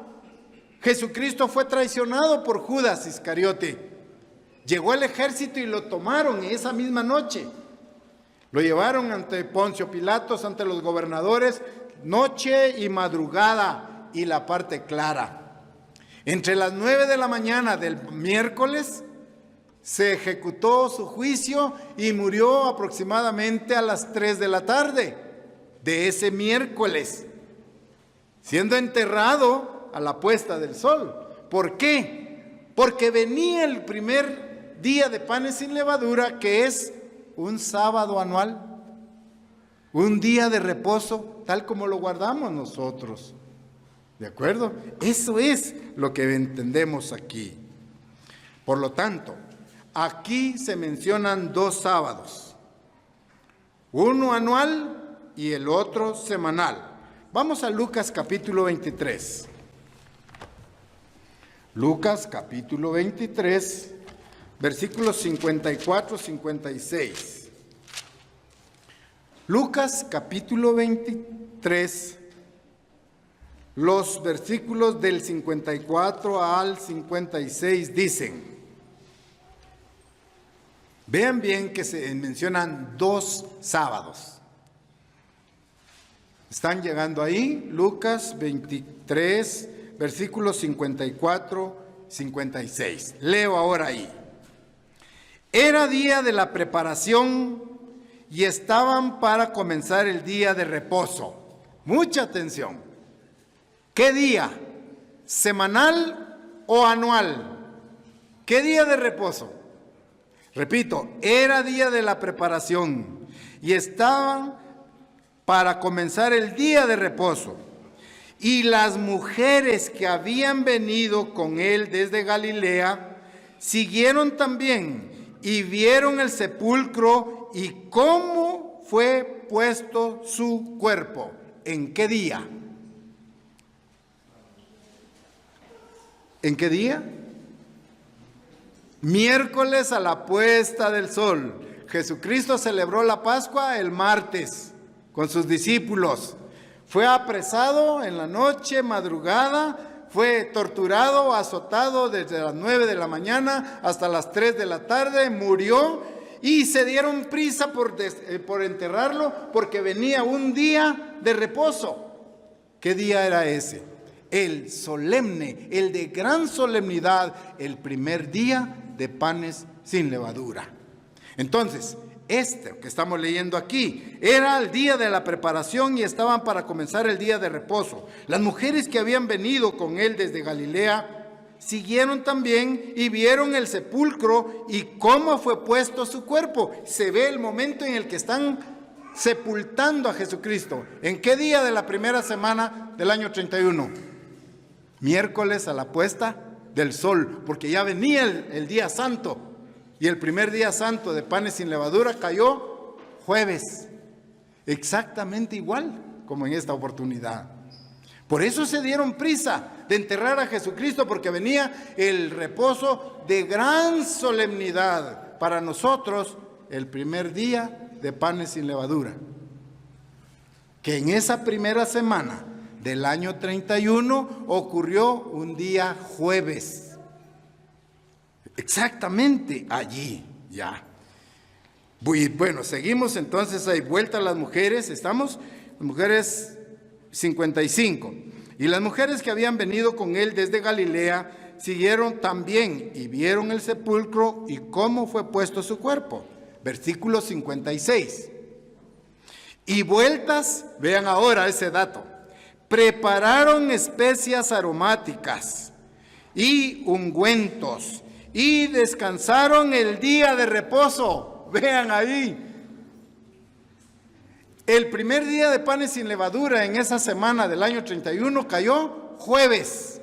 Jesucristo fue traicionado por Judas Iscariote. Llegó el ejército y lo tomaron esa misma noche. Lo llevaron ante Poncio Pilatos, ante los gobernadores, noche y madrugada y la parte clara. Entre las 9 de la mañana del miércoles se ejecutó su juicio y murió aproximadamente a las 3 de la tarde de ese miércoles, siendo enterrado a la puesta del sol. ¿Por qué? Porque venía el primer día de panes sin levadura, que es un sábado anual, un día de reposo, tal como lo guardamos nosotros. ¿De acuerdo? Eso es lo que entendemos aquí. Por lo tanto, aquí se mencionan dos sábados, uno anual y el otro semanal. Vamos a Lucas capítulo 23. Lucas capítulo 23, versículos 54-56. Lucas capítulo 23, los versículos del 54 al 56 dicen, vean bien que se mencionan dos sábados. Están llegando ahí, Lucas 23, versículos 54-56. Leo ahora ahí. Era día de la preparación y estaban para comenzar el día de reposo. Mucha atención. ¿Qué día? ¿Semanal o anual? ¿Qué día de reposo? Repito, era día de la preparación y estaban para comenzar el día de reposo. Y las mujeres que habían venido con él desde Galilea siguieron también y vieron el sepulcro y cómo fue puesto su cuerpo. ¿En qué día? ¿En qué día? Miércoles a la puesta del sol. Jesucristo celebró la Pascua el martes con sus discípulos. Fue apresado en la noche, madrugada, fue torturado, azotado desde las 9 de la mañana hasta las 3 de la tarde, murió y se dieron prisa por enterrarlo porque venía un día de reposo. ¿Qué día era ese? El solemne, el de gran solemnidad, el primer día de panes sin levadura. Entonces, este que estamos leyendo aquí era el día de la preparación y estaban para comenzar el día de reposo. Las mujeres que habían venido con él desde Galilea siguieron también y vieron el sepulcro y cómo fue puesto su cuerpo. Se ve el momento en el que están sepultando a Jesucristo. ¿En qué día de la primera semana del año 31? Miércoles a la puesta del sol, porque ya venía el día santo. Y el primer día santo de panes sin levadura cayó jueves, exactamente igual como en esta oportunidad. Por eso se dieron prisa de enterrar a Jesucristo, porque venía el reposo de gran solemnidad para nosotros, el primer día de panes sin levadura. Que en esa primera semana del año 31 ocurrió un día jueves. Exactamente allí, ya. Bueno, seguimos entonces, hay vuelta a las mujeres, estamos, las mujeres 55. Y las mujeres que habían venido con él desde Galilea siguieron también y vieron el sepulcro y cómo fue puesto su cuerpo. Versículo 56. Y vueltas, vean ahora ese dato, prepararon especias aromáticas y ungüentos, y descansaron el día de reposo. Vean ahí. El primer día de panes sin levadura en esa semana del año 31 cayó jueves.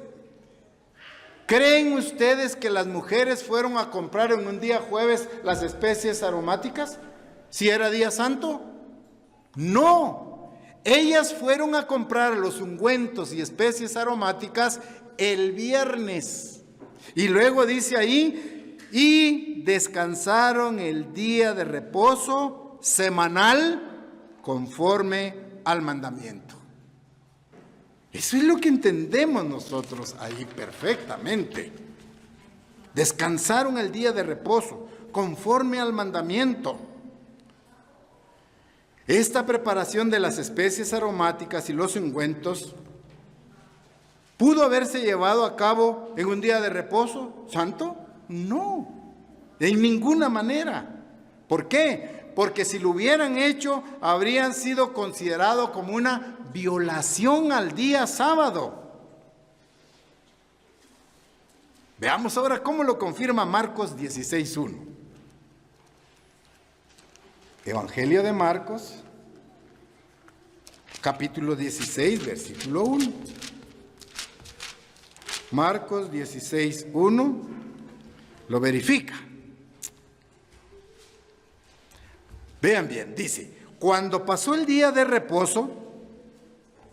¿Creen ustedes que las mujeres fueron a comprar en un día jueves las especies aromáticas? ¿Si era día santo? No. Ellas fueron a comprar los ungüentos y especies aromáticas el viernes. Y luego dice ahí y descansaron el día de reposo semanal conforme al mandamiento. Eso es lo que entendemos nosotros ahí perfectamente. Descansaron el día de reposo conforme al mandamiento. Esta preparación de las especies aromáticas y los ungüentos ¿pudo haberse llevado a cabo en un día de reposo santo? No, en ninguna manera. ¿Por qué? Porque si lo hubieran hecho, habrían sido considerados como una violación al día sábado. Veamos ahora cómo lo confirma Marcos 16:1. Evangelio de Marcos, capítulo 16, versículo 1. Marcos 16:1 lo verifica. Vean bien, dice, cuando pasó el día de reposo,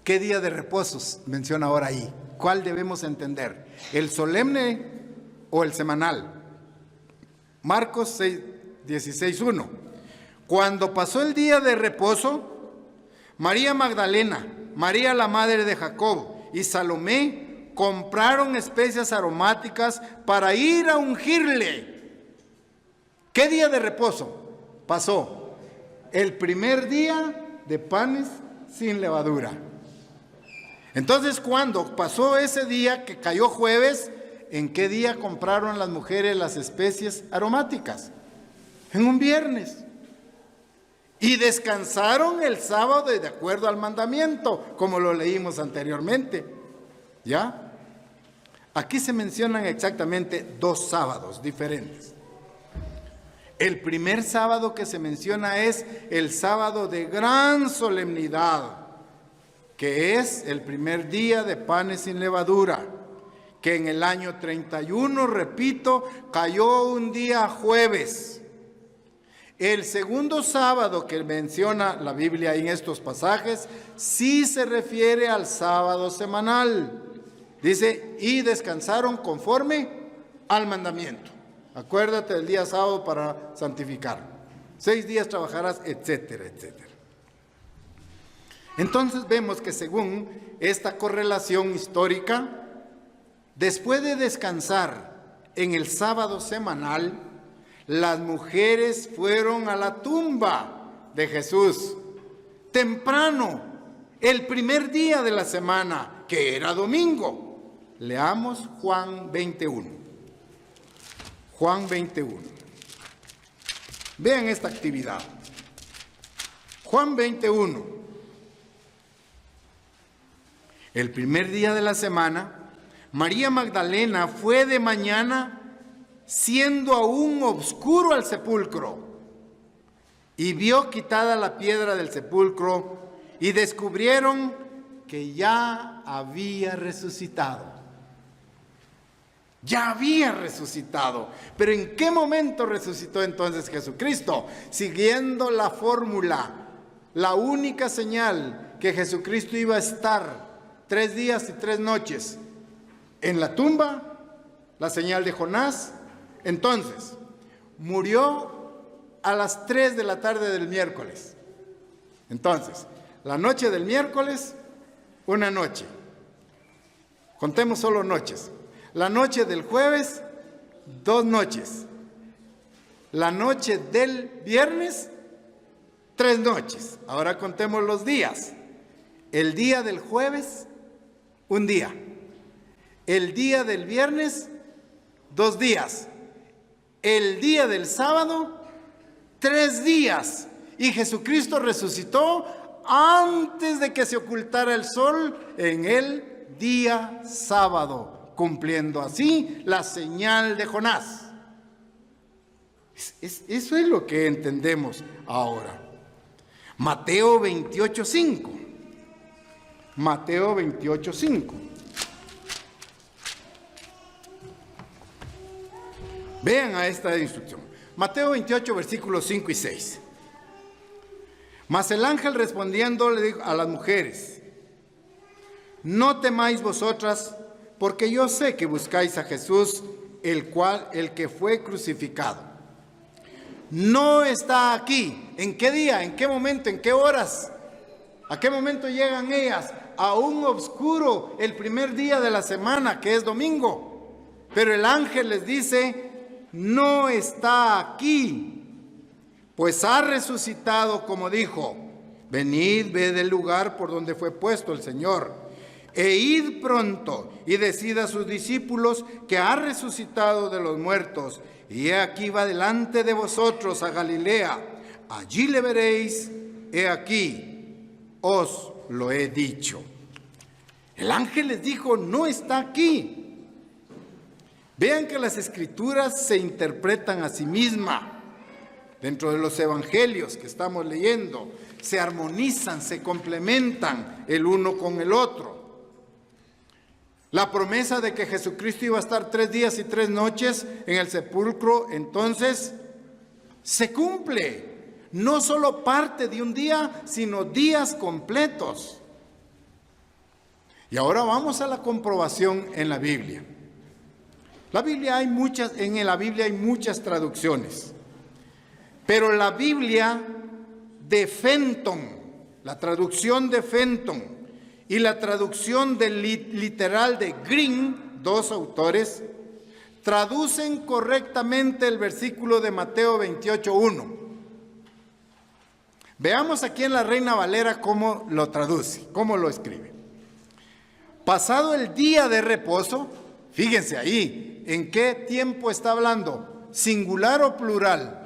¿qué día de reposo menciona ahora ahí? ¿Cuál debemos entender? ¿El solemne o el semanal? Marcos 16:1. Cuando pasó el día de reposo, María Magdalena, María la madre de Jacobo y Salomé compraron especias aromáticas para ir a ungirle. ¿Qué día de reposo pasó? El primer día de panes sin levadura. Entonces, cuando pasó ese día que cayó jueves, ¿en qué día compraron las mujeres las especies aromáticas? En un viernes. Y descansaron el sábado de acuerdo al mandamiento, como lo leímos anteriormente. ¿Ya? Aquí se mencionan exactamente 2 sábados diferentes. El primer sábado que se menciona es el sábado de gran solemnidad, que es el primer día de panes sin levadura, que en el año 31, repito, cayó un día jueves. El segundo sábado que menciona la Biblia en estos pasajes, sí se refiere al sábado semanal. Dice, y descansaron conforme al mandamiento. Acuérdate del día sábado para santificarlo. 6 días trabajarás, etcétera, etcétera. Entonces vemos que según esta correlación histórica, después de descansar en el sábado semanal, las mujeres fueron a la tumba de Jesús temprano, el primer día de la semana, que era domingo. Leamos Juan 21. Juan 21. Vean esta actividad. Juan 21. El primer día de la semana, María Magdalena fue de mañana, siendo aún oscuro al sepulcro, y vio quitada la piedra del sepulcro, y descubrieron que ya había resucitado. Ya había resucitado. Pero ¿en qué momento resucitó entonces Jesucristo? Siguiendo la fórmula, la única señal que Jesucristo iba a estar 3 días y 3 noches en la tumba, la señal de Jonás. Entonces, murió a las 3 de la tarde del miércoles. Entonces, la noche del miércoles, una noche. Contemos solo noches. La noche del jueves, 2 noches. La noche del viernes, 3 noches. Ahora contemos los días. El día del jueves, 1 día. El día del viernes, 2 días. El día del sábado, 3 días. Y Jesucristo resucitó antes de que se ocultara el sol en el día sábado, cumpliendo así la señal de Jonás. Eso es lo que entendemos ahora. Mateo 28:5. Mateo 28:5. Vean a esta instrucción. Mateo 28, versículos 5 y 6. Mas el ángel respondiendo le dijo a las mujeres: no temáis vosotras, porque yo sé que buscáis a Jesús el que fue crucificado. No está aquí. ¿En qué día? ¿En qué momento? ¿En qué horas? ¿A qué momento llegan ellas? A un oscuro, el primer día de la semana, que es domingo. Pero el ángel les dice: no está aquí, pues ha resucitado como dijo. Venid, ved el lugar por donde fue puesto el Señor, e id pronto y decid a sus discípulos que ha resucitado de los muertos, y he aquí va delante de vosotros a Galilea, allí le veréis, he aquí, os lo he dicho. El ángel les dijo: no está aquí. Vean que las escrituras se interpretan a sí mismas. Dentro de los evangelios que estamos leyendo, se armonizan, se complementan el uno con el otro. La promesa de que Jesucristo iba a estar 3 días y 3 noches en el sepulcro, entonces, se cumple. No solo parte de un día, sino días completos. Y ahora vamos a la comprobación en la Biblia. En la Biblia hay muchas traducciones. Pero la Biblia de Fenton, la traducción de Fenton y la traducción del literal de Green, 2 autores, traducen correctamente el versículo de Mateo 28:1. Veamos aquí en la Reina Valera cómo lo traduce, cómo lo escribe. Pasado el día de reposo, fíjense ahí, ¿en qué tiempo está hablando? ¿Singular o plural?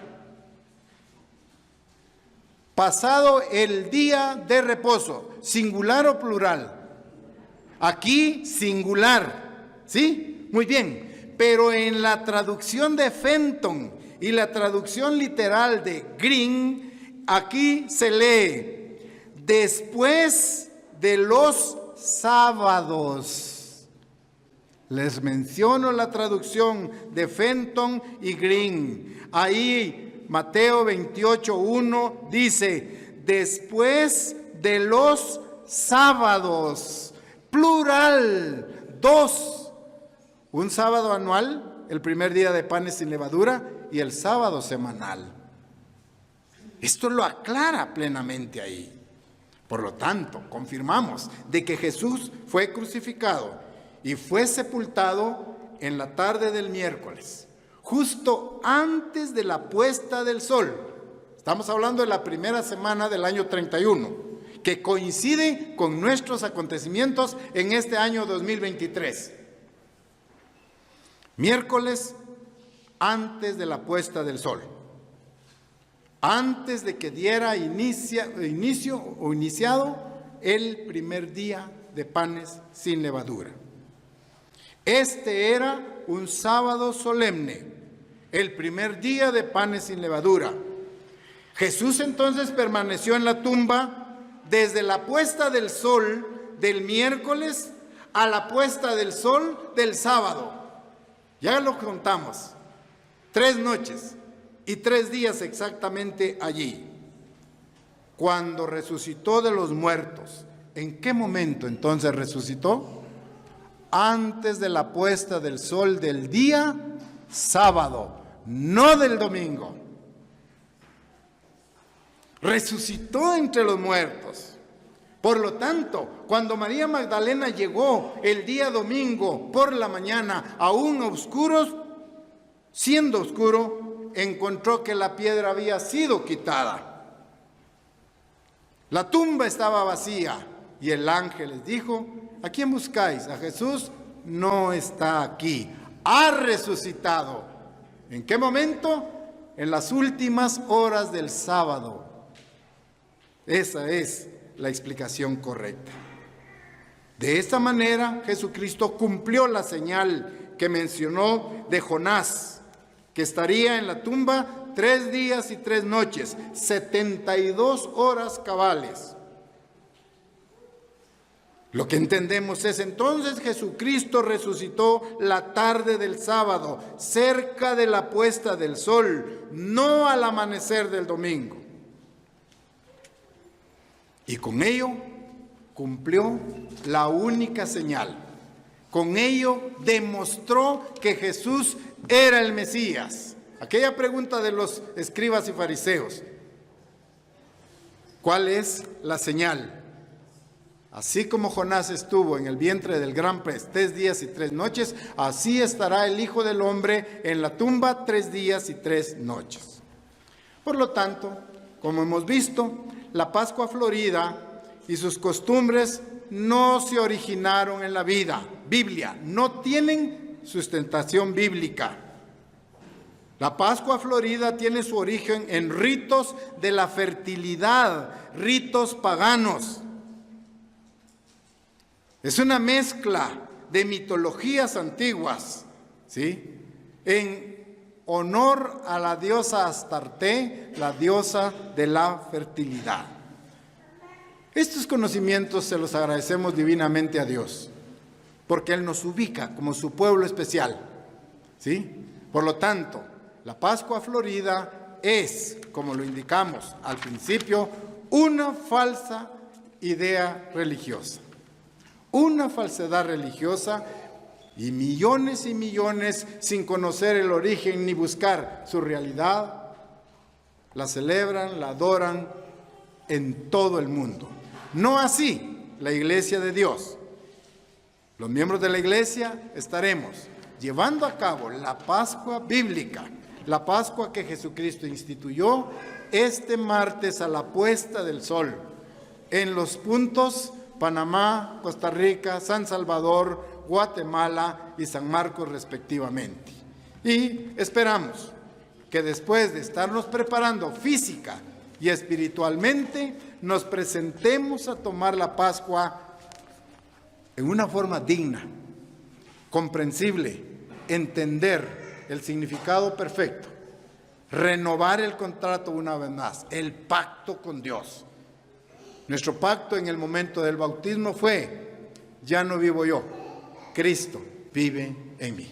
Pasado el día de reposo, ¿singular o plural? Aquí singular, ¿sí? Muy bien, pero en la traducción de Fenton y la traducción literal de Green, aquí se lee: después de los sábados. Les menciono la traducción de Fenton y Green. Ahí Mateo 28:1 dice: después de los sábados, plural, 2. Un sábado anual, el primer día de panes sin levadura, y el sábado semanal. Esto lo aclara plenamente ahí. Por lo tanto, confirmamos de que Jesús fue crucificado y fue sepultado en la tarde del miércoles, justo antes de la puesta del sol. Estamos hablando de la primera semana del año 31, que coincide con nuestros acontecimientos en este año 2023. Miércoles antes de la puesta del sol, antes de que diera iniciado el primer día de panes sin levadura. Este era un sábado solemne, el primer día de panes sin levadura. Jesús entonces permaneció en la tumba desde la puesta del sol del miércoles a la puesta del sol del sábado. Ya lo contamos, 3 noches y 3 días exactamente allí. Cuando resucitó de los muertos, ¿en qué momento entonces resucitó? Antes de la puesta del sol del día sábado, no del domingo. Resucitó entre los muertos. Por lo tanto, cuando María Magdalena llegó el día domingo por la mañana, aún oscuros, siendo oscuro, encontró que la piedra había sido quitada. La tumba estaba vacía y el ángel les dijo: ¿a quién buscáis? A Jesús. No está aquí, ha resucitado. ¿En qué momento? En las últimas horas del sábado. Esa es la explicación correcta. De esta manera, Jesucristo cumplió la señal que mencionó de Jonás, que estaría en la tumba 3 días y 3 noches, 72 horas cabales. Lo que entendemos es entonces Jesucristo resucitó la tarde del sábado, cerca de la puesta del sol, no al amanecer del domingo. Y con ello cumplió la única señal Con ello demostró que Jesús era el Mesías. Aquella pregunta de los escribas y fariseos: ¿cuál es la señal? Así como Jonás estuvo en el vientre del gran pez 3 días y 3 noches, así estará el Hijo del Hombre en la tumba 3 días y 3 noches. Por lo tanto, como hemos visto, la Pascua Florida y sus costumbres no se originaron en la Biblia, no tienen sustentación bíblica. La Pascua Florida tiene su origen en ritos de la fertilidad, ritos paganos. Es una mezcla de mitologías antiguas, ¿sí?, en honor a la diosa Astarte, la diosa de la fertilidad. Estos conocimientos se los agradecemos divinamente a Dios, porque Él nos ubica como su pueblo especial, ¿sí? Por lo tanto, la Pascua Florida es, como lo indicamos al principio, una falsa idea religiosa. Una falsedad religiosa, y millones sin conocer el origen ni buscar su realidad, la celebran, la adoran en todo el mundo. No así la Iglesia de Dios. Los miembros de la Iglesia estaremos llevando a cabo la Pascua bíblica, la Pascua que Jesucristo instituyó este martes a la puesta del sol, en los puntos Panamá, Costa Rica, San Salvador, Guatemala y San Marcos respectivamente. Y esperamos que después de estarnos preparando física y espiritualmente, nos presentemos a tomar la Pascua en una forma digna, comprensible, entender el significado perfecto, renovar el contrato una vez más, el pacto con Dios. Nuestro pacto en el momento del bautismo fue: ya no vivo yo, Cristo vive en mí.